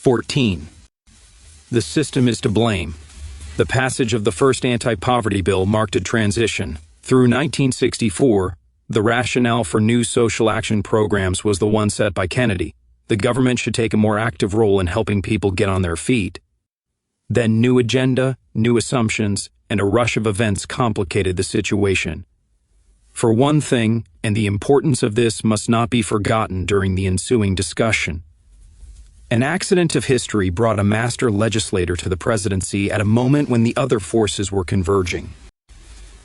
14. The system is to blame. The passage of the first anti-poverty bill marked a transition. Through 1964, the rationale for new social action programs was the one set by Kennedy. The government should take a more active role in helping people get on their feet. Then new agenda, new assumptions, and a rush of events complicated the situation. For one thing, and the importance of this must not be forgotten during the ensuing discussion, an accident of history brought a master legislator to the presidency at a moment when the other forces were converging.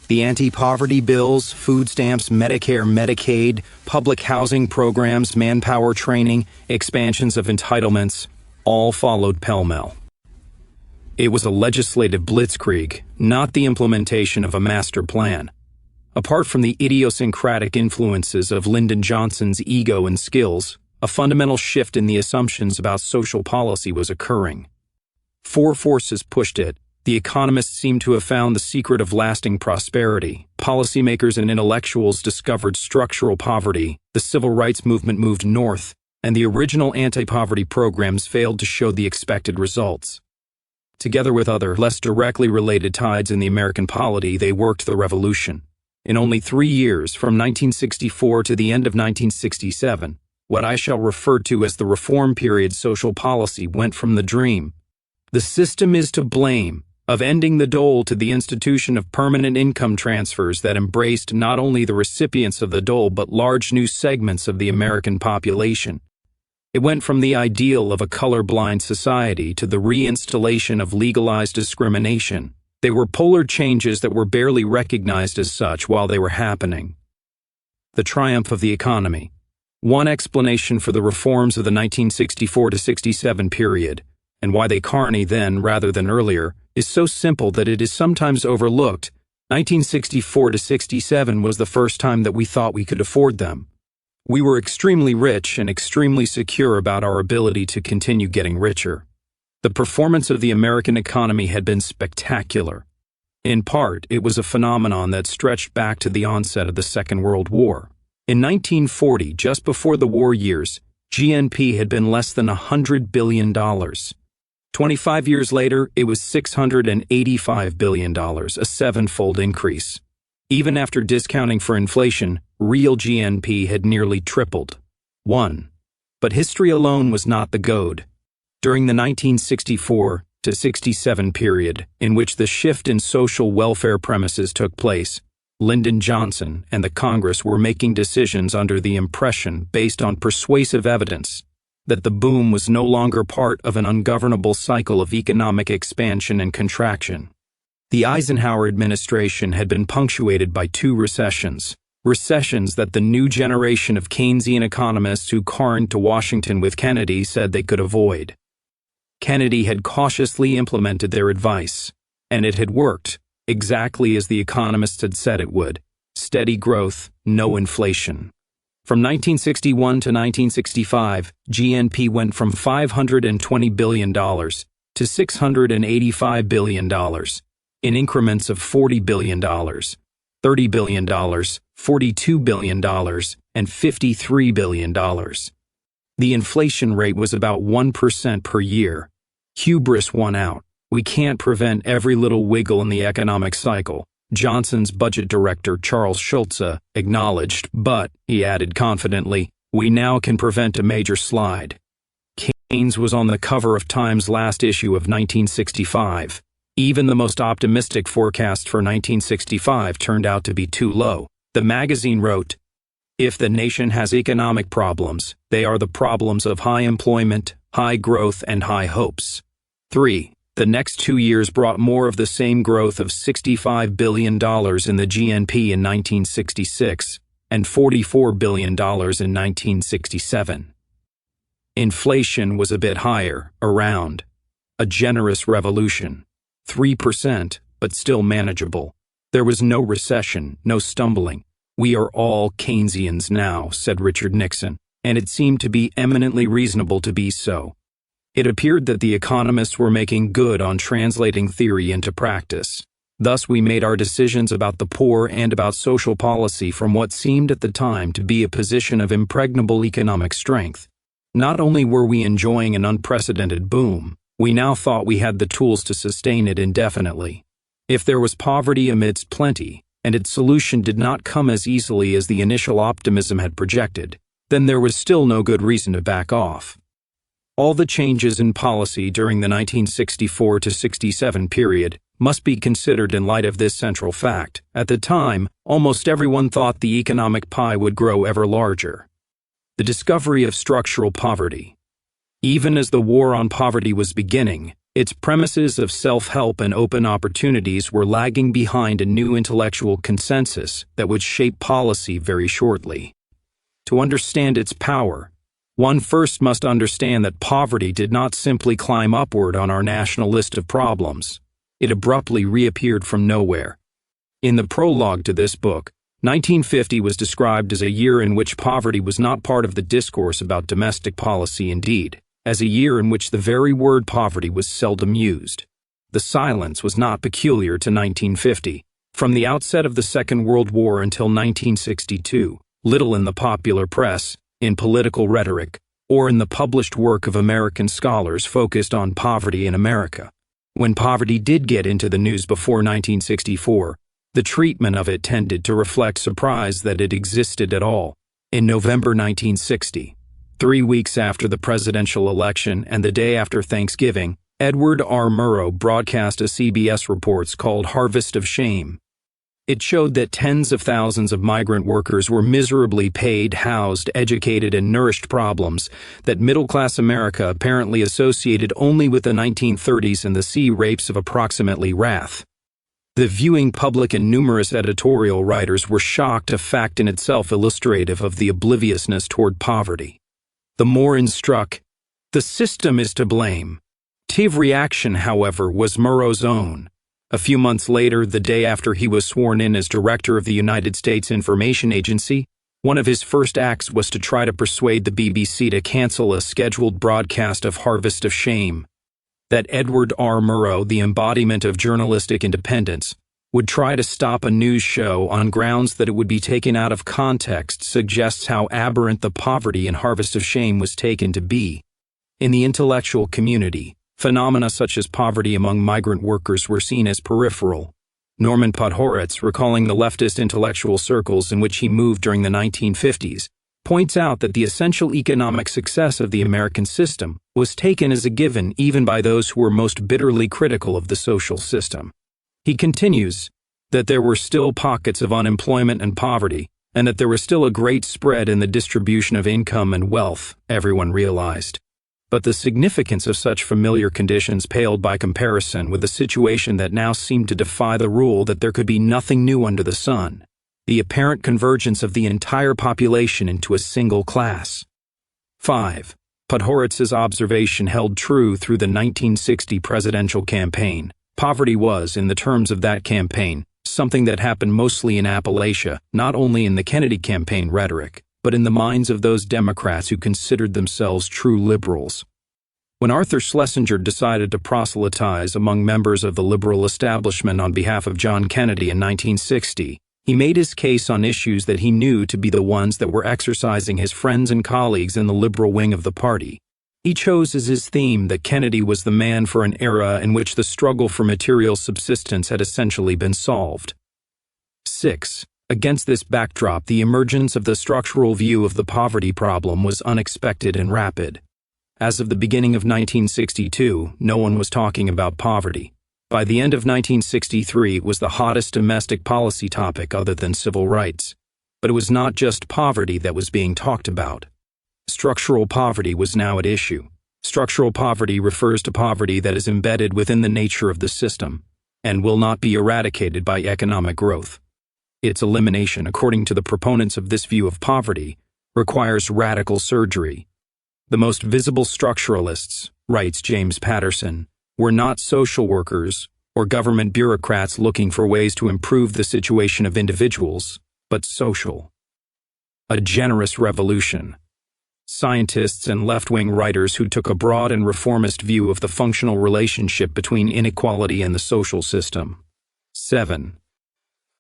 The anti-poverty bills, food stamps, Medicare, Medicaid, public housing programs, manpower training, expansions of entitlements, all followed pell-mell. It was a legislative blitzkrieg, not the implementation of a master plan. Apart from the idiosyncratic influences of Lyndon Johnson's ego and skills, a fundamental shift in the assumptions about social policy was occurring. Four forces pushed it. The economists seemed to have found the secret of lasting prosperity. Policymakers and intellectuals discovered structural poverty. The civil rights movement moved north, and the original anti-poverty programs failed to show the expected results. Together with other, less directly related tides in the American polity, they worked the revolution. In only 3 years, from 1964 to the end of 1967, what I shall refer to as the reform period social policy went from the dream, "The system is to blame," of ending the dole to the institution of permanent income transfers that embraced not only the recipients of the dole but large new segments of the American population. It went from the ideal of a colorblind society to the reinstallation of legalized discrimination. They were polar changes that were barely recognized as such while they were happening. The triumph of the economy. One explanation for the reforms of the 1964 to 67 period, and why they carny then rather than earlier, is so simple that it is sometimes overlooked. 1964 to 67 was the first time that we thought we could afford them. We were extremely rich and extremely secure about our ability to continue getting richer. The performance of the American economy had been spectacular. In part, it was a phenomenon that stretched back to the onset of the Second World War. In 1940, just before the war years, GNP had been less than $100 billion. 25 years later, it was $685 billion, a seven-fold increase. Even after discounting for inflation, real GNP had nearly tripled. 1. But history alone was not the goad. During the 1964 to 67 period, in which the shift in social welfare premises took place, Lyndon Johnson and the Congress were making decisions under the impression, based on persuasive evidence, that the boom was no longer part of an ungovernable cycle of economic expansion and contraction. The Eisenhower administration had been punctuated by 2 recessions that the new generation of Keynesian economists who carned to Washington with Kennedy said they could avoid. Kennedy had cautiously implemented their advice, and it had worked, exactly as the economists had said it would: steady growth, no inflation. From 1961 to 1965, GNP went from $520 billion to $685 billion, in increments of $40 billion, $30 billion, $42 billion, and $53 billion. The inflation rate was about 1% per year. Hubris won out. We can't prevent every little wiggle in the economic cycle, Johnson's budget director Charles Schulze acknowledged, but, he added confidently, we now can prevent a major slide. Keynes was on the cover of Time's last issue of 1965. Even the most optimistic forecast for 1965 turned out to be too low. The magazine wrote, "If the nation has economic problems, they are the problems of high employment, high growth, and high hopes." 3. The next 2 years brought more of the same growth of $65 billion in the GNP in 1966 and $44 billion in 1967. Inflation was a bit higher, around a generous revolution, 3%, but still manageable. There was no recession, no stumbling. "We are all Keynesians now," said Richard Nixon, and it seemed to be eminently reasonable to be so. It appeared that the economists were making good on translating theory into practice. Thus we made our decisions about the poor and about social policy from what seemed at the time to be a position of impregnable economic strength. Not only were we enjoying an unprecedented boom, we now thought we had the tools to sustain it indefinitely. If there was poverty amidst plenty, and its solution did not come as easily as the initial optimism had projected, then there was still no good reason to back off. All the changes in policy during the 1964 to 67 period must be considered in light of this central fact. At the time, almost everyone thought the economic pie would grow ever larger. The discovery of structural poverty. Even as the war on poverty was beginning, its premises of self-help and open opportunities were lagging behind a new intellectual consensus that would shape policy very shortly. To understand its power, one first must understand that poverty did not simply climb upward on our national list of problems. It abruptly reappeared from nowhere. In the prologue to this book, 1950 was described as a year in which poverty was not part of the discourse about domestic policy, indeed, as a year in which the very word poverty was seldom used. The silence was not peculiar to 1950. From the outset of the Second World War until 1962, little in the popular press, in political rhetoric, or in the published work of American scholars focused on poverty in America. When poverty did get into the news before 1964, the treatment of it tended to reflect surprise that it existed at all. In November 1960, 3 weeks after the presidential election and the day after Thanksgiving, Edward R. Murrow broadcast a CBS report called Harvest of Shame. It showed that tens of thousands of migrant workers were miserably paid, housed, educated, and nourished, problems that middle-class America apparently associated only with the 1930s and the sea rapes of approximately wrath. The viewing public and numerous editorial writers were shocked, a fact in itself illustrative of the obliviousness toward poverty. The more struck, "The system is to blame." The reaction, however, was Murrow's own. A few months later, the day after he was sworn in as director of the United States Information Agency, one of his first acts was to try to persuade the BBC to cancel a scheduled broadcast of Harvest of Shame. That Edward R. Murrow, the embodiment of journalistic independence, would try to stop a news show on grounds that it would be taken out of context suggests how aberrant the poverty in Harvest of Shame was taken to be. In the intellectual community, phenomena such as poverty among migrant workers were seen as peripheral. Norman Podhoretz, recalling the leftist intellectual circles in which he moved during the 1950s, points out that the essential economic success of the American system was taken as a given even by those who were most bitterly critical of the social system. He continues that there were still pockets of unemployment and poverty, and that there was still a great spread in the distribution of income and wealth, everyone realized. But the significance of such familiar conditions paled by comparison with a situation that now seemed to defy the rule that there could be nothing new under the sun: the apparent convergence of the entire population into a single class. 5. Podhoretz's observation held true through the 1960 presidential campaign. Poverty was, in the terms of that campaign, something that happened mostly in Appalachia, not only in the Kennedy campaign rhetoric, but in the minds of those Democrats who considered themselves true liberals. When Arthur Schlesinger decided to proselytize among members of the liberal establishment on behalf of John Kennedy in 1960, he made his case on issues that he knew to be the ones that were exercising his friends and colleagues in the liberal wing of the party. He chose as his theme that Kennedy was the man for an era in which the struggle for material subsistence had essentially been solved. 6. Against this backdrop, the emergence of the structural view of the poverty problem was unexpected and rapid. As of the beginning of 1962, no one was talking about poverty. By the end of 1963, it was the hottest domestic policy topic other than civil rights. But it was not just poverty that was being talked about. Structural poverty was now at issue. Structural poverty refers to poverty that is embedded within the nature of the system and will not be eradicated by economic growth. Its elimination, according to the proponents of this view of poverty, requires radical surgery. The most visible structuralists, writes James Patterson, were not social workers or government bureaucrats looking for ways to improve the situation of individuals, but social. A generous revolution. Scientists and left-wing writers who took a broad and reformist view of the functional relationship between inequality and the social system. 7.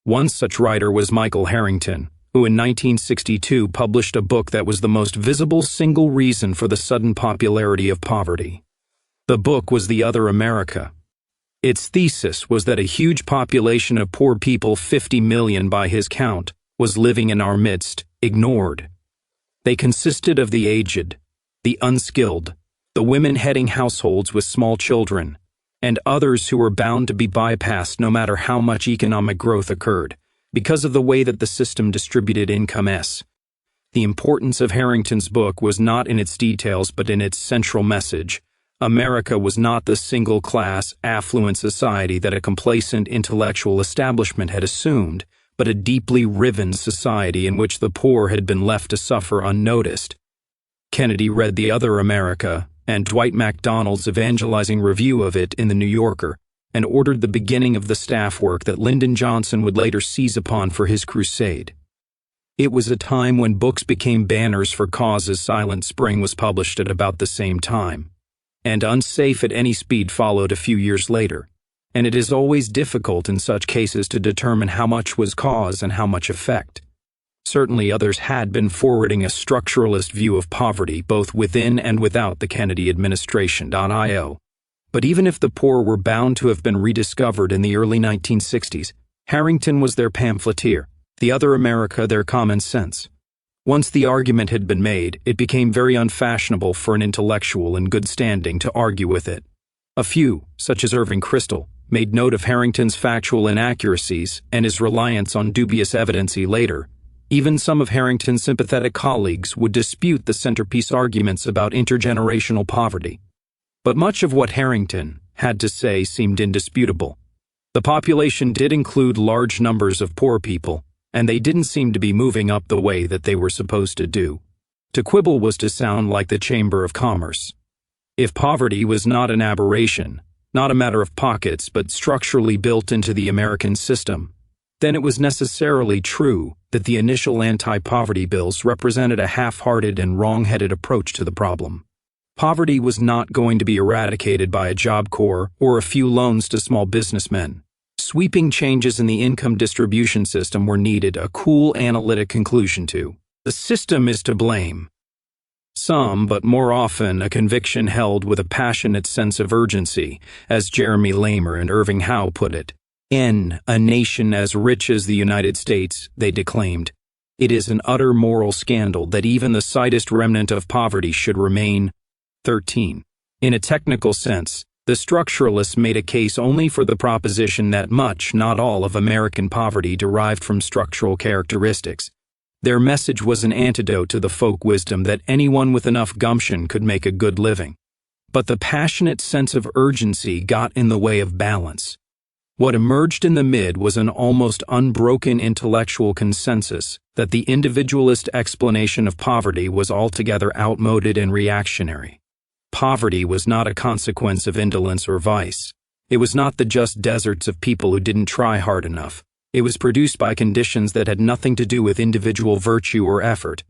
One such writer was Michael Harrington, who in 1962 published a book that was the most visible single reason for the sudden popularity of poverty. The book was The Other America. Its thesis was that a huge population of poor people, 50 million by his count, was living in our midst, ignored. They consisted of the aged, the unskilled, the women heading households with small children, and others who were bound to be bypassed no matter how much economic growth occurred, because of the way that the system distributed income. The importance of Harrington's book was not in its details but in its central message. America was not the single-class, affluent society that a complacent intellectual establishment had assumed, but a deeply riven society in which the poor had been left to suffer unnoticed. Kennedy read The Other America and Dwight MacDonald's evangelizing review of it in The New Yorker, and ordered the beginning of the staff work that Lyndon Johnson would later seize upon for his crusade. It was a time when books became banners for causes. Silent Spring was published at about the same time, and Unsafe at Any Speed followed a few years later, and it is always difficult in such cases to determine how much was cause and how much effect. Certainly others had been forwarding a structuralist view of poverty both within and without the Kennedy administration. But even if the poor were bound to have been rediscovered in the early 1960s, Harrington was their pamphleteer, The Other America their common sense. Once the argument had been made, it became very unfashionable for an intellectual in good standing to argue with it. A few, such as Irving Kristol, made note of Harrington's factual inaccuracies and his reliance on dubious evidence. Later, even some of Harrington's sympathetic colleagues would dispute the centerpiece arguments about intergenerational poverty. But much of what Harrington had to say seemed indisputable. The population did include large numbers of poor people, and they didn't seem to be moving up the way that they were supposed to do. To quibble was to sound like the Chamber of Commerce. If poverty was not an aberration, not a matter of pockets but structurally built into the American system, then it was necessarily true that the initial anti-poverty bills represented a half-hearted and wrong-headed approach to the problem. Poverty was not going to be eradicated by a Job Corps or a few loans to small businessmen. Sweeping changes in the income distribution system were needed. A cool analytic conclusion to the system is to blame. Some, but more often, a conviction held with a passionate sense of urgency, as Jeremy Lamer and Irving Howe put it. In a nation as rich as the United States, they declaimed, it is an utter moral scandal that even the slightest remnant of poverty should remain. 13. In a technical sense, the structuralists made a case only for the proposition that much, not all, of American poverty derived from structural characteristics. Their message was an antidote to the folk wisdom that anyone with enough gumption could make a good living. But the passionate sense of urgency got in the way of balance. What emerged in the mid was an almost unbroken intellectual consensus that the individualist explanation of poverty was altogether outmoded and reactionary. Poverty was not a consequence of indolence or vice. It was not the just deserts of people who didn't try hard enough. It was produced by conditions that had nothing to do with individual virtue or effort.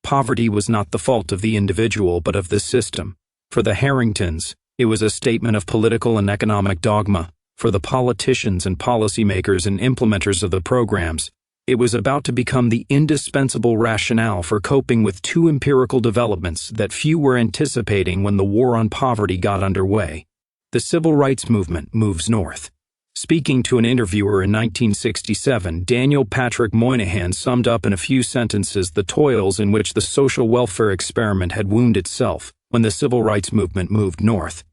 Poverty was not the fault of the individual but of the system. For the Harringtons, it was a statement of political and economic dogma. For the politicians and policymakers and implementers of the programs, it was about to become the indispensable rationale for coping with two empirical developments that few were anticipating when the war on poverty got underway. The civil rights movement moves north. Speaking to an interviewer in 1967, Daniel Patrick Moynihan summed up in a few sentences the toils in which the social welfare experiment had wound itself when the civil rights movement moved north.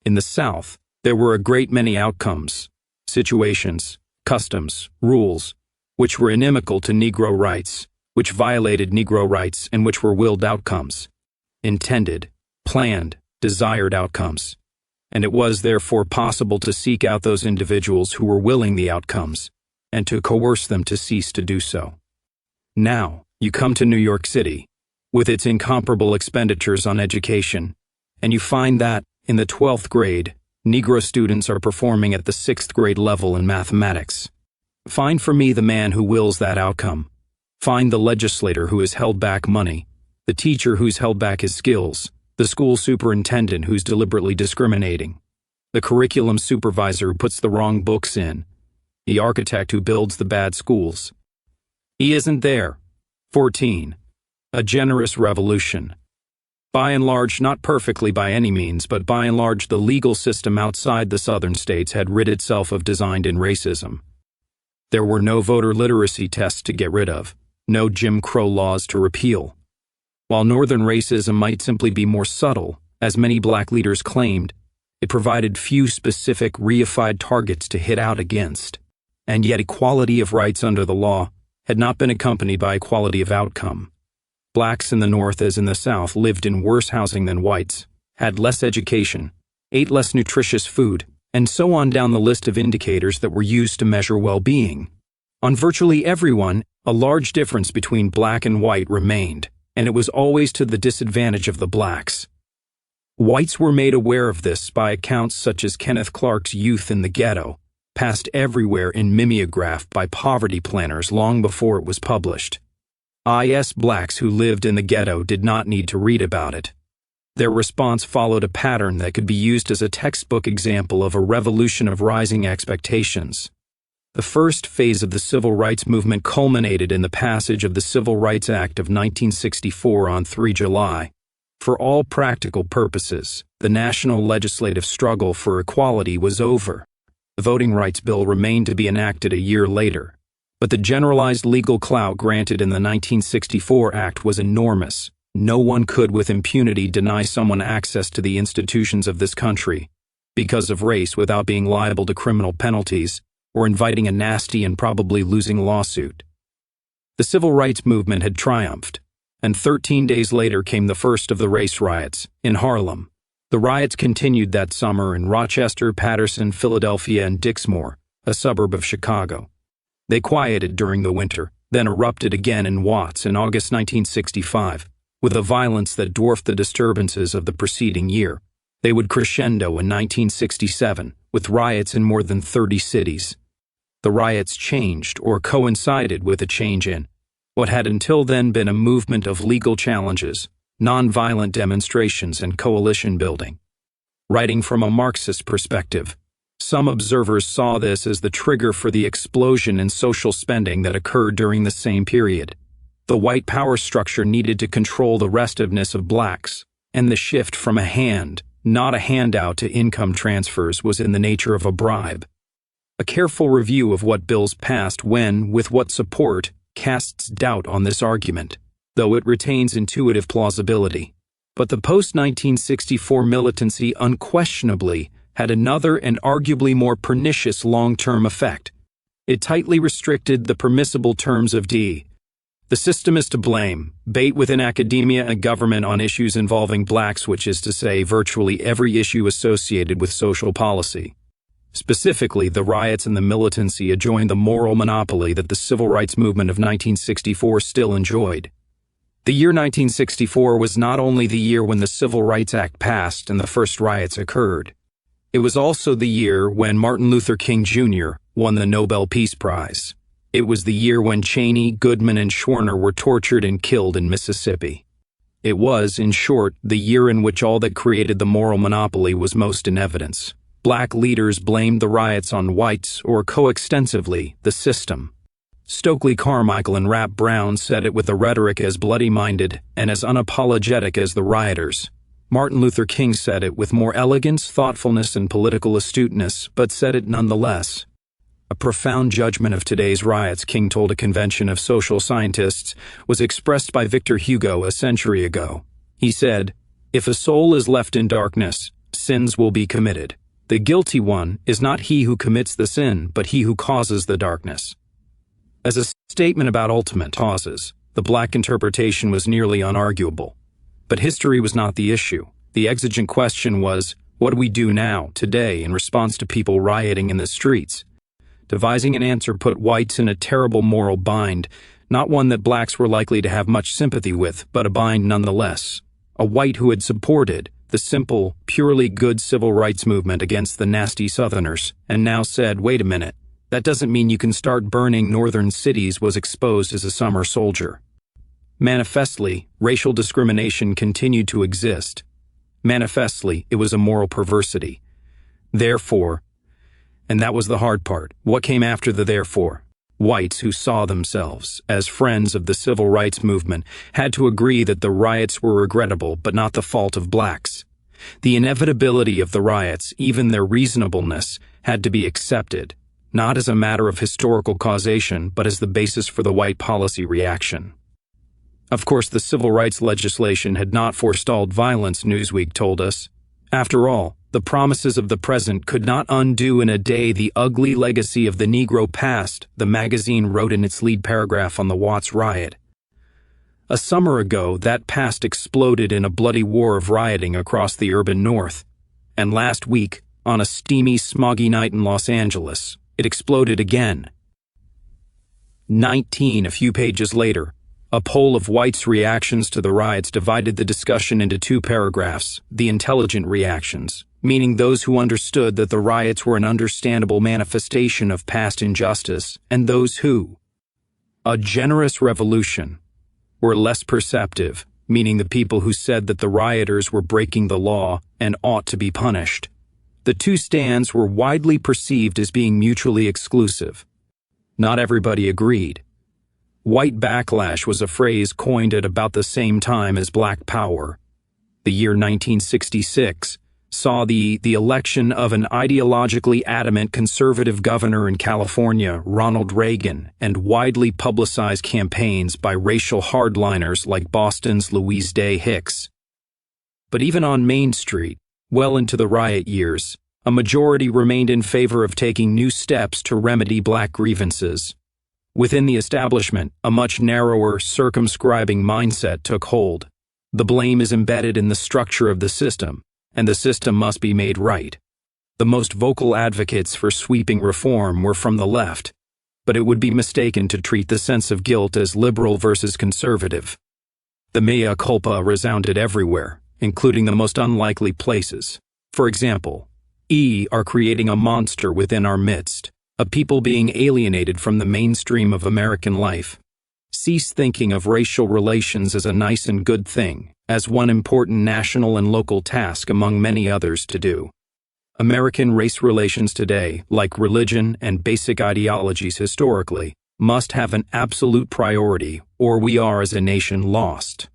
In the South, there were a great many outcomes, situations, customs, rules, which were inimical to Negro rights, which violated Negro rights, and which were willed outcomes, intended, planned, desired outcomes. And it was therefore possible to seek out those individuals who were willing the outcomes, and to coerce them to cease to do so. Now, you come to New York City, with its incomparable expenditures on education, and you find that, in the 12th grade, Negro students are performing at the 6th grade level in mathematics. Find for me the man who wills that outcome. Find the legislator who has held back money, the teacher who's held back his skills, the school superintendent who's deliberately discriminating, the curriculum supervisor who puts the wrong books in, the architect who builds the bad schools. He isn't there. 14. A generous revolution. By and large, not perfectly by any means, but by and large the legal system outside the southern states had rid itself of designed-in racism. There were no voter literacy tests to get rid of, no Jim Crow laws to repeal. While northern racism might simply be more subtle, as many black leaders claimed, it provided few specific reified targets to hit out against. And yet equality of rights under the law had not been accompanied by equality of outcome. Blacks in the North as in the South lived in worse housing than whites, had less education, ate less nutritious food, and so on down the list of indicators that were used to measure well-being. On virtually everyone, a large difference between black and white remained, and it was always to the disadvantage of the blacks. Whites were made aware of this by accounts such as Kenneth Clark's Youth in the Ghetto, passed everywhere in mimeograph by poverty planners long before it was published. Blacks who lived in the ghetto did not need to read about it. Their response followed a pattern that could be used as a textbook example of a revolution of rising expectations. The first phase of the civil rights movement culminated in the passage of the Civil Rights Act of 1964 on 3 July. For all practical purposes, the national legislative struggle for equality was over. The Voting Rights Bill remained to be enacted a year later, but the generalized legal clout granted in the 1964 Act was enormous. No one could with impunity deny someone access to the institutions of this country because of race without being liable to criminal penalties or inviting a nasty and probably losing lawsuit. The civil rights movement had triumphed, and 13 days later came the first of the race riots in Harlem. The riots continued that summer in Rochester, Paterson, Philadelphia, and Dixmoor, a suburb of Chicago. They quieted during the winter, then erupted again in Watts in August 1965, with a violence that dwarfed the disturbances of the preceding year. They would crescendo in 1967, with riots in more than 30 cities. The riots changed or coincided with a change in what had until then been a movement of legal challenges, nonviolent demonstrations, and coalition building. Writing from a Marxist perspective, some observers saw this as the trigger for the explosion in social spending that occurred during the same period. The white power structure needed to control the restiveness of blacks, and the shift from a hand, not a handout, to income transfers was in the nature of a bribe. A careful review of what bills passed when, with what support, casts doubt on this argument, though it retains intuitive plausibility. But the post-1964 militancy unquestionably had another and arguably more pernicious long-term effect. It tightly restricted the permissible terms of D. The system is to blame, bait within academia and government on issues involving blacks, which is to say virtually every issue associated with social policy. Specifically, the riots and the militancy adjoined the moral monopoly that the civil rights movement of 1964 still enjoyed. The year 1964 was not only the year when the Civil Rights Act passed and the first riots occurred. It was also the year when Martin Luther King Jr. won the Nobel Peace Prize. It was the year when Cheney, Goodman, and Schwerner were tortured and killed in Mississippi. It was, in short, the year in which all that created the moral monopoly was most in evidence. Black leaders blamed the riots on whites, or coextensively, the system. Stokely Carmichael and Rap Brown said it with a rhetoric as bloody-minded and as unapologetic as the rioters. Martin Luther King said it with more elegance, thoughtfulness, and political astuteness, but said it nonetheless. A profound judgment of today's riots, King told a convention of social scientists, was expressed by Victor Hugo a century ago. He said, "If a soul is left in darkness, sins will be committed. The guilty one is not he who commits the sin, but he who causes the darkness." As a statement about ultimate causes, the black interpretation was nearly unarguable. But history was not the issue. The exigent question was, what do we do now, today, in response to people rioting in the streets? Devising an answer put whites in a terrible moral bind, not one that blacks were likely to have much sympathy with, but a bind nonetheless. A white who had supported the simple, purely good civil rights movement against the nasty Southerners, and now said, wait a minute, that doesn't mean you can start burning northern cities, was exposed as a summer soldier. Manifestly, racial discrimination continued to exist. Manifestly, it was a moral perversity. Therefore, and that was the hard part, what came after the therefore? Whites who saw themselves as friends of the civil rights movement had to agree that the riots were regrettable but not the fault of blacks. The inevitability of the riots, even their reasonableness, had to be accepted, not as a matter of historical causation but as the basis for the white policy reaction. Of course, the civil rights legislation had not forestalled violence, Newsweek told us. After all, the promises of the present could not undo in a day the ugly legacy of the Negro past, the magazine wrote in its lead paragraph on the Watts riot. A summer ago, that past exploded in a bloody war of rioting across the urban North. And last week, on a steamy, smoggy night in Los Angeles, it exploded again. 19 a few pages later, a poll of whites' reactions to the riots divided the discussion into two paragraphs: the intelligent reactions, meaning those who understood that the riots were an understandable manifestation of past injustice, and those who, a generous revolution, were less perceptive, meaning the people who said that the rioters were breaking the law and ought to be punished. The two stands were widely perceived as being mutually exclusive. Not everybody agreed. White backlash was a phrase coined at about the same time as Black Power. The year 1966 saw the election of an ideologically adamant conservative governor in California, Ronald Reagan, and widely publicized campaigns by racial hardliners like Boston's Louise Day Hicks. But even on Main Street, well into the riot years, a majority remained in favor of taking new steps to remedy black grievances. Within the establishment, a much narrower, circumscribing mindset took hold. The blame is embedded in the structure of the system, and the system must be made right. The most vocal advocates for sweeping reform were from the left, but it would be mistaken to treat the sense of guilt as liberal versus conservative. The mea culpa resounded everywhere, including the most unlikely places. For example, are creating a monster within our midst, a people being alienated from the mainstream of American life. Cease thinking of racial relations as a nice and good thing, as one important national and local task among many others to do. American race relations today, like religion and basic ideologies historically, must have an absolute priority, or we are as a nation lost.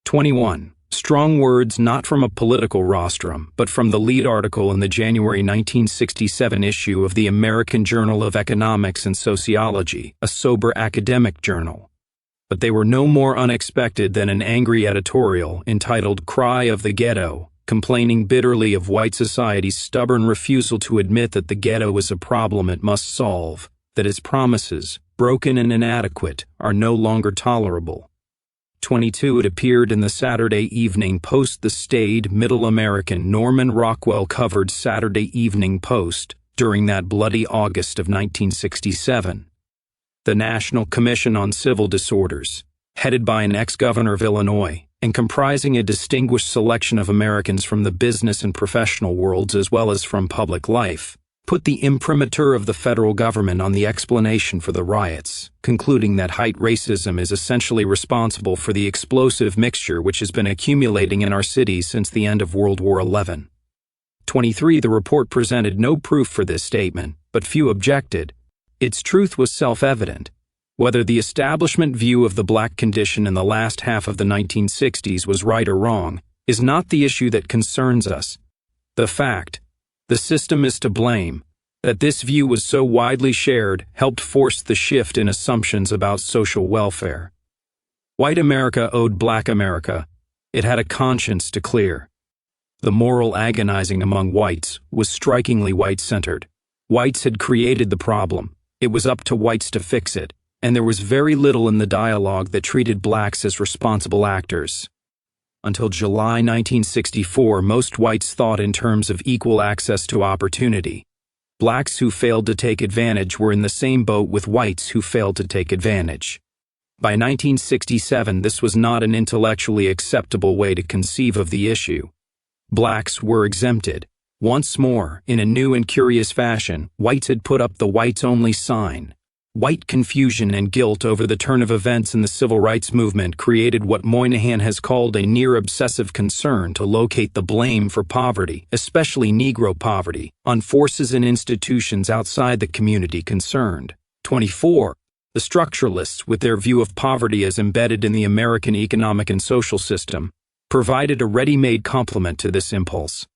21. Strong words not from a political rostrum, but from the lead article in the January 1967 issue of the American Journal of Economics and Sociology, a sober academic journal. But they were no more unexpected than an angry editorial entitled "Cry of the Ghetto," complaining bitterly of white society's stubborn refusal to admit that the ghetto is a problem it must solve, that its promises, broken and inadequate, are no longer tolerable. 22. It appeared in the Saturday Evening Post. The staid, Middle American Norman Rockwell covered Saturday Evening Post during that bloody August of 1967. The National Commission on Civil Disorders, headed by an ex-governor of Illinois and comprising a distinguished selection of Americans from the business and professional worlds as well as from public life, put the imprimatur of the federal government on the explanation for the riots, concluding that white racism is essentially responsible for the explosive mixture which has been accumulating in our cities since the end of World War XI. 23. The report presented no proof for this statement, but few objected. Its truth was self-evident. Whether the establishment view of the black condition in the last half of the 1960s was right or wrong is not the issue that concerns us. The fact, the system is to blame, that this view was so widely shared helped force the shift in assumptions about social welfare. White America owed black America. It had a conscience to clear. The moral agonizing among whites was strikingly white-centered. Whites had created the problem. It was up to whites to fix it, and there was very little in the dialogue that treated blacks as responsible actors. Until July 1964, most whites thought in terms of equal access to opportunity. Blacks who failed to take advantage were in the same boat with whites who failed to take advantage. By 1967, this was not an intellectually acceptable way to conceive of the issue. Blacks were exempted. Once more, in a new and curious fashion, whites had put up the whites-only sign. White confusion and guilt over the turn of events in the civil rights movement created what Moynihan has called a near-obsessive concern to locate the blame for poverty, especially Negro poverty, on forces and institutions outside the community concerned. 24. The structuralists, with their view of poverty as embedded in the American economic and social system, provided a ready-made complement to this impulse.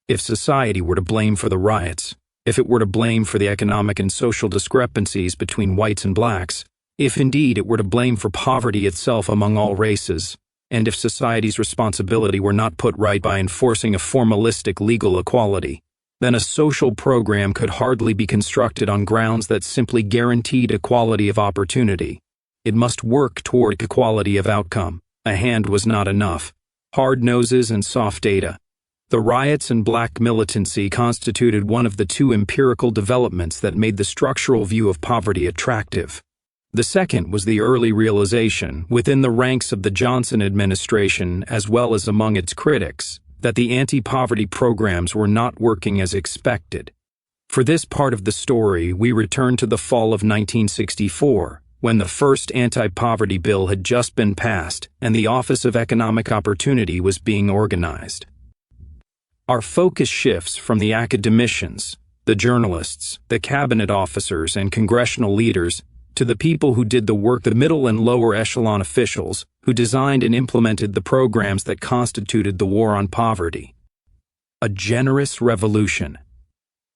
If society were to blame for the riots, if it were to blame for the economic and social discrepancies between whites and blacks, if indeed it were to blame for poverty itself among all races, and if society's responsibility were not put right by enforcing a formalistic legal equality, then a social program could hardly be constructed on grounds that simply guaranteed equality of opportunity. It must work toward equality of outcome. A hand was not enough. Hard noses and soft data. The riots and black militancy constituted one of the two empirical developments that made the structural view of poverty attractive. The second was the early realization, within the ranks of the Johnson administration as well as among its critics, that the anti-poverty programs were not working as expected. For this part of the story, we return to the fall of 1964, when the first anti-poverty bill had just been passed and the Office of Economic Opportunity was being organized. Our focus shifts from the academicians, the journalists, the cabinet officers, and congressional leaders to the people who did the work, the middle and lower echelon officials who designed and implemented the programs that constituted the war on poverty. A generous revolution.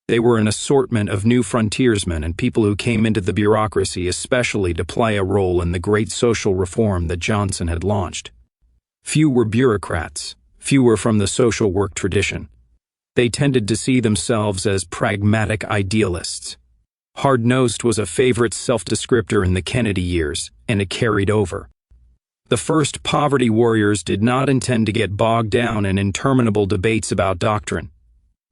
They were an assortment of new frontiersmen and people who came into the bureaucracy especially to play a role in the great social reform that Johnson had launched. Few were bureaucrats, few were from the social work tradition. They tended to see themselves as pragmatic idealists. Hard-nosed was a favorite self-descriptor in the Kennedy years, and it carried over. The first poverty warriors did not intend to get bogged down in interminable debates about doctrine.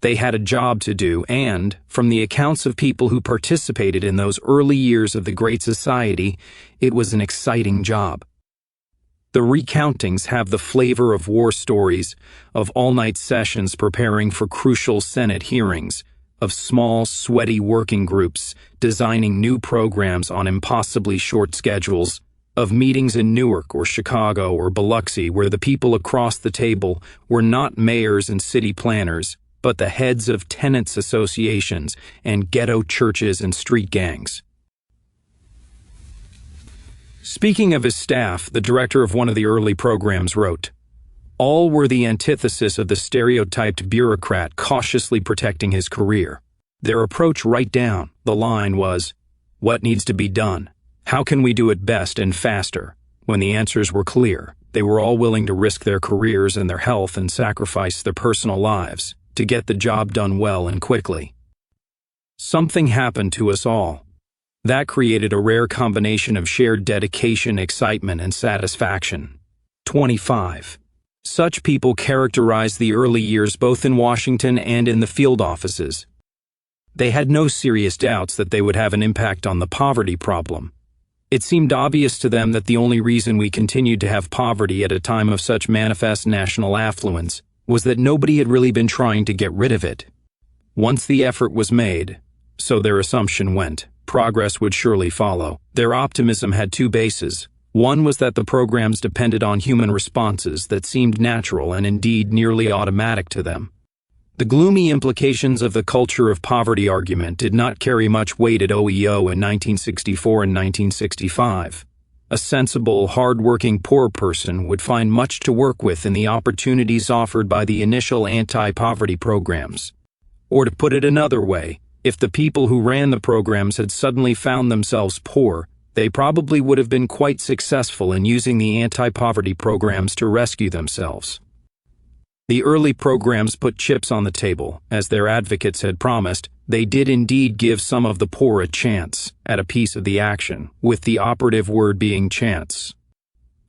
They had a job to do and, from the accounts of people who participated in those early years of the Great Society, it was an exciting job. The recountings have the flavor of war stories, of all-night sessions preparing for crucial Senate hearings, of small, sweaty working groups designing new programs on impossibly short schedules, of meetings in Newark or Chicago or Biloxi where the people across the table were not mayors and city planners, but the heads of tenants associations and ghetto churches and street gangs. Speaking of his staff, the director of one of the early programs wrote, "All were the antithesis of the stereotyped bureaucrat cautiously protecting his career. Their approach right down the line was, what needs to be done? How can we do it best and faster? When the answers were clear, they were all willing to risk their careers and their health and sacrifice their personal lives to get the job done well and quickly. Something happened to us all. That created a rare combination of shared dedication, excitement, and satisfaction." 25. Such people characterized the early years both in Washington and in the field offices. They had no serious doubts that they would have an impact on the poverty problem. It seemed obvious to them that the only reason we continued to have poverty at a time of such manifest national affluence was that nobody had really been trying to get rid of it. Once the effort was made, so their assumption went, progress would surely follow. Their optimism had two bases. One was that the programs depended on human responses that seemed natural and indeed nearly automatic to them. The gloomy implications of the culture of poverty argument did not carry much weight at OEO in 1964 and 1965. A sensible, hard-working poor person would find much to work with in the opportunities offered by the initial anti-poverty programs. Or to put it another way, if the people who ran the programs had suddenly found themselves poor, they probably would have been quite successful in using the anti-poverty programs to rescue themselves. The early programs put chips on the table. As their advocates had promised, they did indeed give some of the poor a chance at a piece of the action, with the operative word being chance.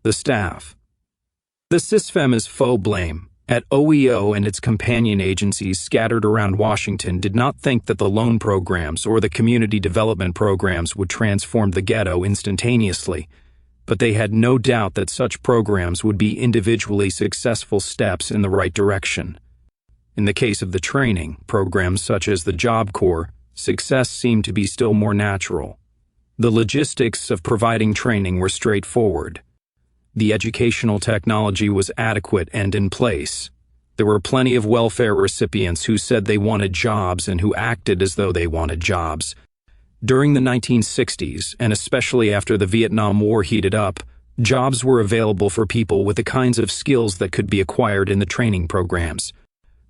The staff. The SysFem is faux blame. At OEO and its companion agencies scattered around Washington did not think that the loan programs or the community development programs would transform the ghetto instantaneously, but they had no doubt that such programs would be individually successful steps in the right direction. In the case of the training programs such as the Job Corps, success seemed to be still more natural. The logistics of providing training were straightforward. The educational technology was adequate and in place. There were plenty of welfare recipients who said they wanted jobs and who acted as though they wanted jobs. During the 1960s, and especially after the Vietnam War heated up, jobs were available for people with the kinds of skills that could be acquired in the training programs.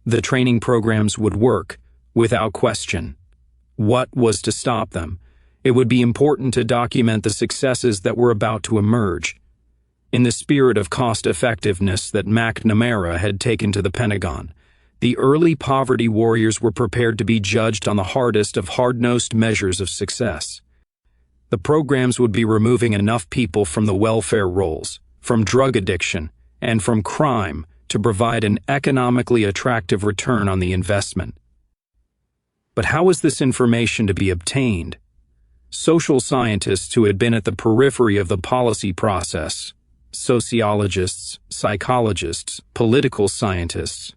The training programs would work, without question. What was to stop them? It would be important to document the successes that were about to emerge. In the spirit of cost-effectiveness that McNamara had taken to the Pentagon, the early poverty warriors were prepared to be judged on the hardest of hard-nosed measures of success. The programs would be removing enough people from the welfare rolls, from drug addiction, and from crime to provide an economically attractive return on the investment. But how was this information to be obtained? Social scientists who had been at the periphery of the policy process, sociologists, psychologists, political scientists,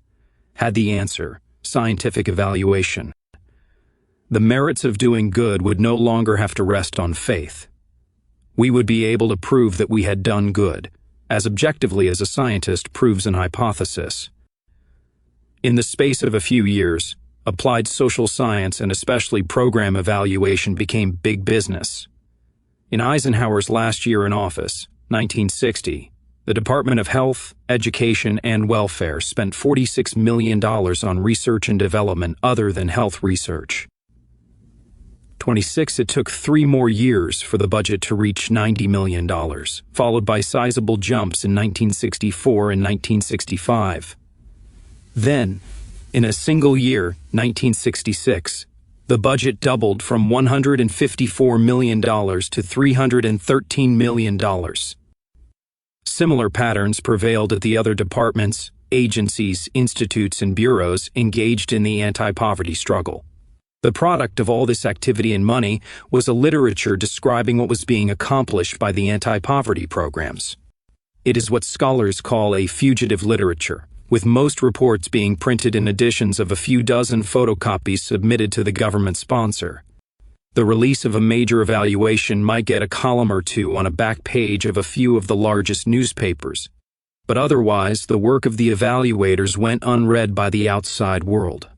had the answer: scientific evaluation. The merits of doing good would no longer have to rest on faith. We would be able to prove that we had done good, as objectively as a scientist proves an hypothesis. In the space of a few years, applied social science and especially program evaluation became big business. In Eisenhower's last year in office, 1960, the Department of Health, Education, and Welfare spent $46 million on research and development other than health research. It took 3 more years for the budget to reach $90 million, followed by sizable jumps in 1964 and 1965. Then, in a single year, 1966, the budget doubled from $154 million to $313 million. Similar patterns prevailed at the other departments, agencies, institutes, and bureaus engaged in the anti-poverty struggle. The product of all this activity and money was a literature describing what was being accomplished by the anti-poverty programs. It is what scholars call a fugitive literature, with most reports being printed in editions of a few dozen photocopies submitted to the government sponsor. The release of a major evaluation might get a column or two on a back page of a few of the largest newspapers, but otherwise the work of the evaluators went unread by the outside world.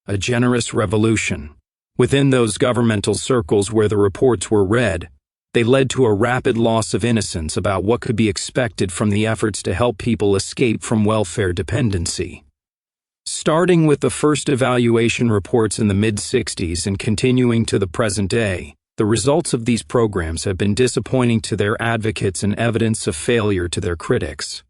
A generous revolution. Within those governmental circles where the reports were read, they led to a rapid loss of innocence about what could be expected from the efforts to help people escape from welfare dependency. Starting with the first evaluation reports in the mid-60s and continuing to the present day, the results of these programs have been disappointing to their advocates and evidence of failure to their critics.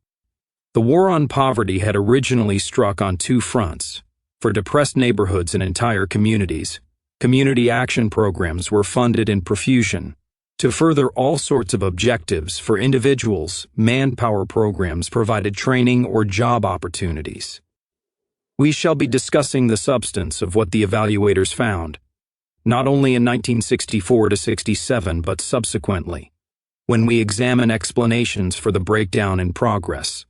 The war on poverty had originally struck on 2 fronts. For depressed neighborhoods and entire communities, community action programs were funded in profusion. To further all sorts of objectives for individuals, manpower programs provided training or job opportunities. We shall be discussing the substance of what the evaluators found, not only in 1964 to 67 but subsequently, when we examine explanations for the breakdown in progress.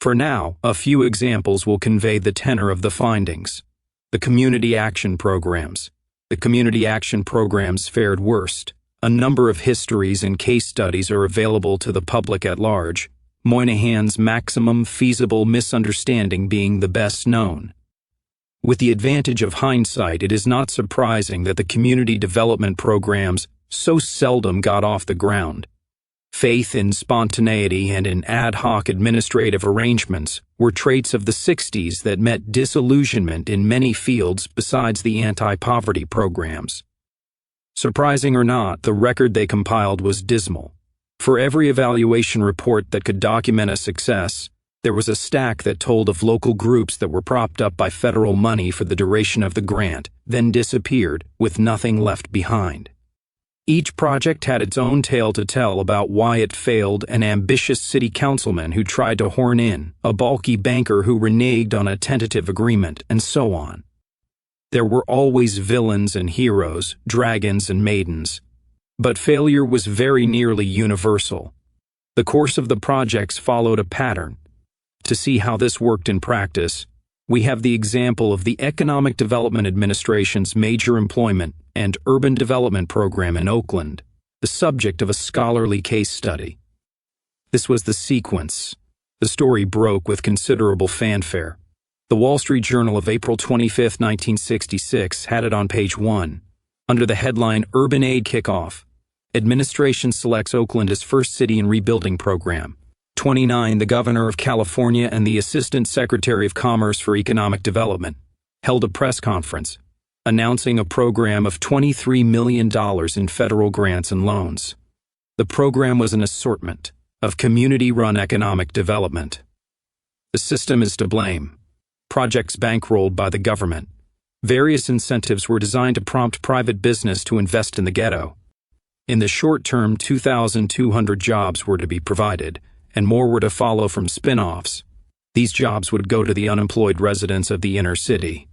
For now, a few examples will convey the tenor of the findings. The community action programs. The community action programs fared worst. A number of histories and case studies are available to the public at large, Moynihan's maximum feasible misunderstanding being the best known. With the advantage of hindsight, it is not surprising that the community development programs so seldom got off the ground. Faith in spontaneity and in ad hoc administrative arrangements were traits of the 60s that met disillusionment in many fields besides the anti-poverty programs. Surprising or not, the record they compiled was dismal. For every evaluation report that could document a success, there was a stack that told of local groups that were propped up by federal money for the duration of the grant, then disappeared with nothing left behind. Each project had its own tale to tell about why it failed: an ambitious city councilman who tried to horn in, a balky banker who reneged on a tentative agreement, and so on. There were always villains and heroes, dragons and maidens. But failure was very nearly universal. The course of the projects followed a pattern. To see how this worked in practice, we have the example of the Economic Development Administration's Major Employment and Urban Development Program in Oakland, the subject of a scholarly case study. This was the sequence. The story broke with considerable fanfare. The Wall Street Journal of April 25, 1966 had it on page 1. Under the headline Urban Aid Kickoff, Administration selects Oakland as first city in rebuilding program. 29. The Governor of California and the Assistant Secretary of Commerce for Economic Development held a press conference announcing a program of $23 million in federal grants and loans. The program was an assortment of community-run economic development. The system is to blame. Projects bankrolled by the government. Various incentives were designed to prompt private business to invest in the ghetto. In the short term, 2,200 jobs were to be provided, and more were to follow from spin-offs. These jobs would go to the unemployed residents of the inner city.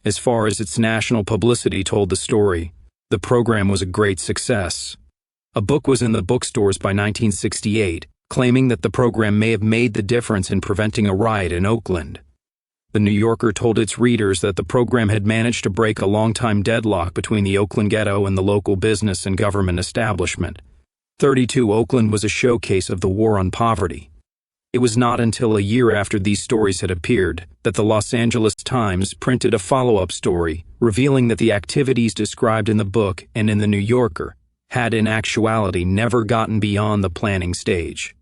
As far as its national publicity told the story, the program was a great success. A book was in the bookstores by 1968, claiming that the program may have made the difference in preventing a riot in Oakland. The New Yorker told its readers that the program had managed to break a long-time deadlock between the Oakland ghetto and the local business and government establishment. 32. Oakland was a showcase of the war on poverty. It was not until a year after these stories had appeared that the Los Angeles Times printed a follow-up story revealing that the activities described in the book and in the New Yorker had in actuality never gotten beyond the planning stage.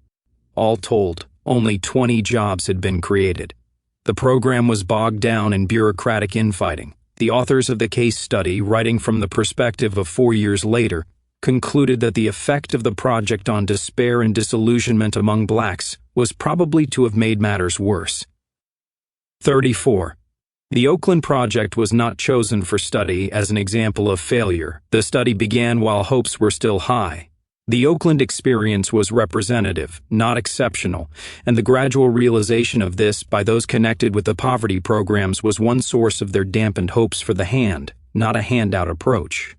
All told, only 20 jobs had been created. The program was bogged down in bureaucratic infighting. The authors of the case study, writing from the perspective of 4 years later, concluded that the effect of the project on despair and disillusionment among blacks was probably to have made matters worse. 34. The Oakland project was not chosen for study as an example of failure. The study began while hopes were still high. The Oakland experience was representative, not exceptional, and the gradual realization of this by those connected with the poverty programs was one source of their dampened hopes for the hand, not a handout approach.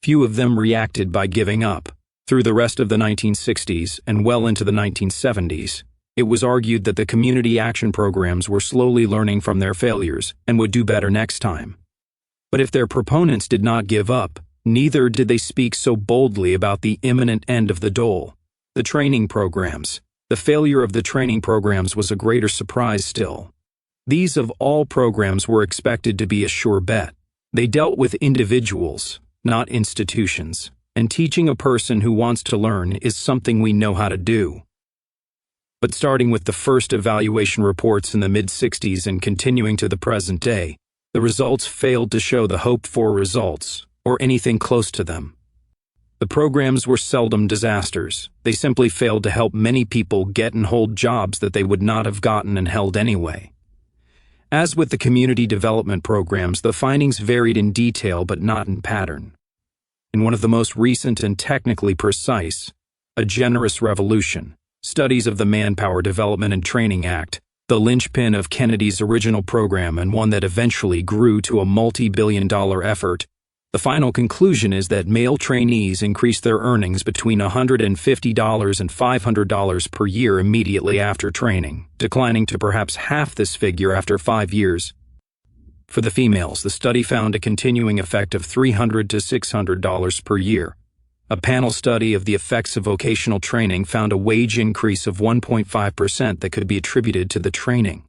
Few of them reacted by giving up. Through the rest of the 1960s and well into the 1970s, it was argued that the community action programs were slowly learning from their failures and would do better next time. But if their proponents did not give up, neither did they speak so boldly about the imminent end of the dole. The training programs. The failure of the training programs was a greater surprise still. These of all programs were expected to be a sure bet. They dealt with individuals, not institutions, and teaching a person who wants to learn is something we know how to do. But starting with the first evaluation reports in the mid-60s and continuing to the present day, the results failed to show the hoped-for results, or anything close to them. The programs were seldom disasters. They simply failed to help many people get and hold jobs that they would not have gotten and held anyway. As with the community development programs, the findings varied in detail but not in pattern. In one of the most recent and technically precise, A Generous Revolution, studies of the Manpower Development and Training Act, the linchpin of Kennedy's original program and one that eventually grew to a multi-billion-dollar effort, the final conclusion is that male trainees increased their earnings between $150 and $500 per year immediately after training, declining to perhaps half this figure after 5 years. For the females, the study found a continuing effect of $300 to $600 per year. A panel study of the effects of vocational training found a wage increase of 1.5% that could be attributed to the training.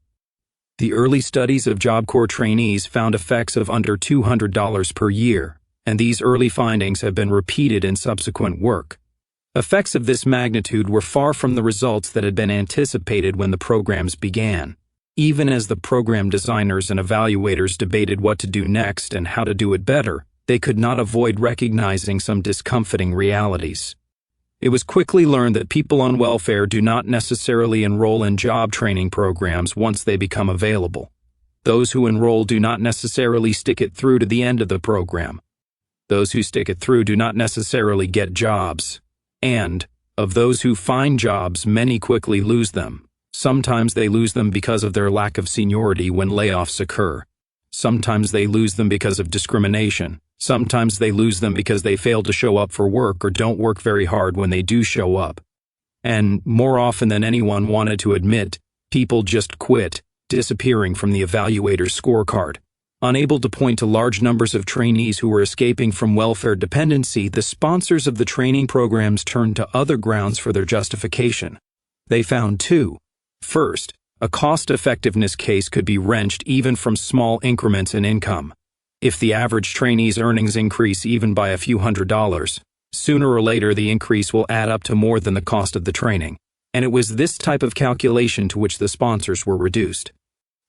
The early studies of Job Corps trainees found effects of under $200 per year, and these early findings have been repeated in subsequent work. Effects of this magnitude were far from the results that had been anticipated when the programs began. Even as the program designers and evaluators debated what to do next and how to do it better, they could not avoid recognizing some discomforting realities. It was quickly learned that people on welfare do not necessarily enroll in job training programs once they become available. Those who enroll do not necessarily stick it through to the end of the program. Those who stick it through do not necessarily get jobs. And, of those who find jobs, many quickly lose them. Sometimes they lose them because of their lack of seniority when layoffs occur. Sometimes they lose them because of discrimination. Sometimes they lose them because they fail to show up for work or don't work very hard when they do show up. And, more often than anyone wanted to admit, people just quit, disappearing from the evaluator's scorecard. Unable to point to large numbers of trainees who were escaping from welfare dependency, the sponsors of the training programs turned to other grounds for their justification. They found two. First, a cost-effectiveness case could be wrenched even from small increments in income. If the average trainee's earnings increase even by a few $100s, sooner or later the increase will add up to more than the cost of the training. And it was this type of calculation to which the sponsors were reduced.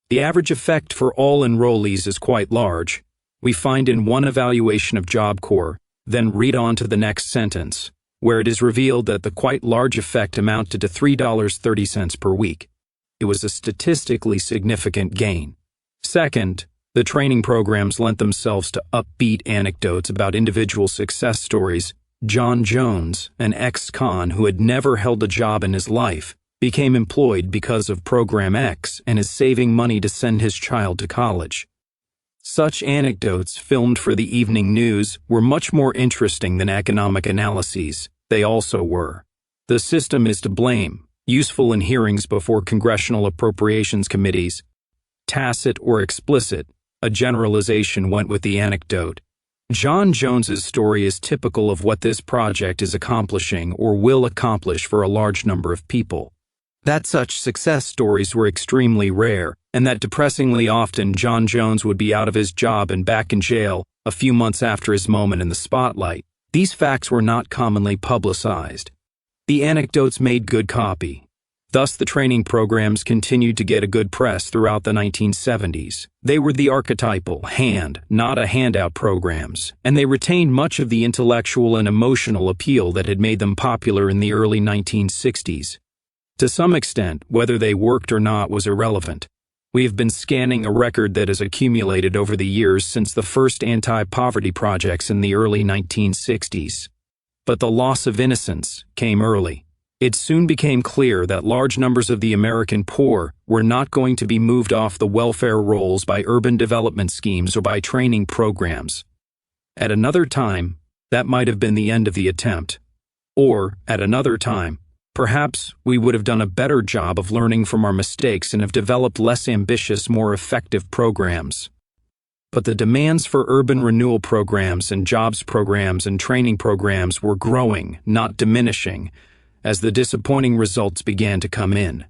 The average effect for all enrollees is quite large. We find in one evaluation of Job Corps, then read on to the next sentence, where it is revealed that the quite large effect amounted to $3.30 per week. It was a statistically significant gain. Second, the training programs lent themselves to upbeat anecdotes about individual success stories. John Jones, an ex-con who had never held a job in his life, became employed because of Program X and is saving money to send his child to college. Such anecdotes, filmed for the evening news, were much more interesting than economic analyses. They also were. The system is to blame, useful in hearings before congressional appropriations committees. Tacit or explicit, a generalization went with the anecdote. John Jones's story is typical of what this project is accomplishing or will accomplish for a large number of people. That such success stories were extremely rare, and that depressingly often John Jones would be out of his job and back in jail a few months after his moment in the spotlight. These facts were not commonly publicized. The anecdotes made good copy. Thus, the training programs continued to get a good press throughout the 1970s. They were the archetypal hand, not a handout programs, and they retained much of the intellectual and emotional appeal that had made them popular in the early 1960s. To some extent, whether they worked or not was irrelevant. We have been scanning a record that has accumulated over the years since the first anti-poverty projects in the early 1960s. But the loss of innocence came early. It soon became clear that large numbers of the American poor were not going to be moved off the welfare rolls by urban development schemes or by training programs. At another time, that might have been the end of the attempt. Or, at another time, perhaps we would have done a better job of learning from our mistakes and have developed less ambitious, more effective programs. But the demands for urban renewal programs and jobs programs and training programs were growing, not diminishing, as the disappointing results began to come in.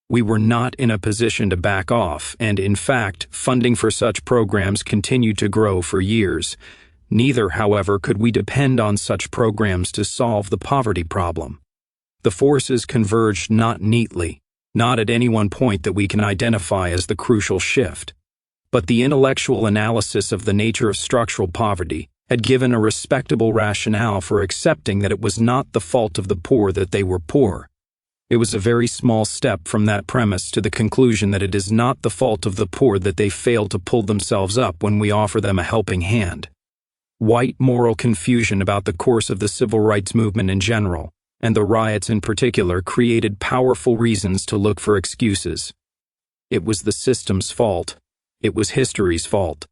We were not in a position to back off, and in fact, funding for such programs continued to grow for years. Neither, however, could we depend on such programs to solve the poverty problem. The forces converged not neatly, not at any one point that we can identify as the crucial shift. But the intellectual analysis of the nature of structural poverty had given a respectable rationale for accepting that it was not the fault of the poor that they were poor. It was a very small step from that premise to the conclusion that it is not the fault of the poor that they fail to pull themselves up when we offer them a helping hand. White moral confusion about the course of the civil rights movement in general, and the riots in particular, created powerful reasons to look for excuses. It was the system's fault. It was history's fault.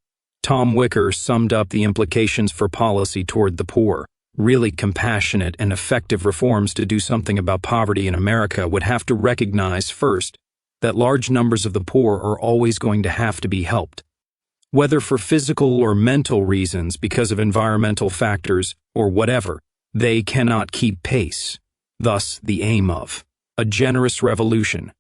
Tom Wicker summed up the implications for policy toward the poor. Really compassionate and effective reforms to do something about poverty in America would have to recognize first that large numbers of the poor are always going to have to be helped. Whether for physical or mental reasons, because of environmental factors, or whatever, they cannot keep pace. Thus, the aim of a generous revolution,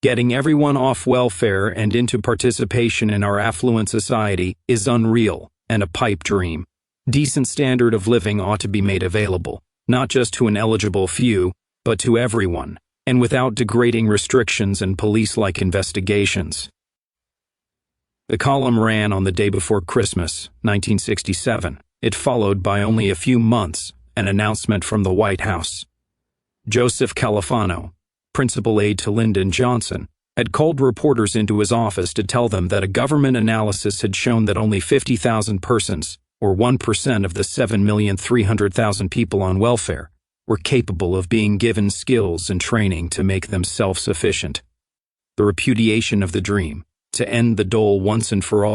getting everyone off welfare and into participation in our affluent society, is unreal and a pipe dream. Decent standard of living ought to be made available, not just to an eligible few, but to everyone, and without degrading restrictions and police-like investigations. The column ran on the day before Christmas, 1967. It followed by only a few months an announcement from the White House. Joseph Califano, principal aide to Lyndon Johnson, had called reporters into his office to tell them that a government analysis had shown that only 50,000 persons, or 1% of the 7,300,000 people on welfare, were capable of being given skills and training to make them self-sufficient. The repudiation of the dream, to end the dole once and for all,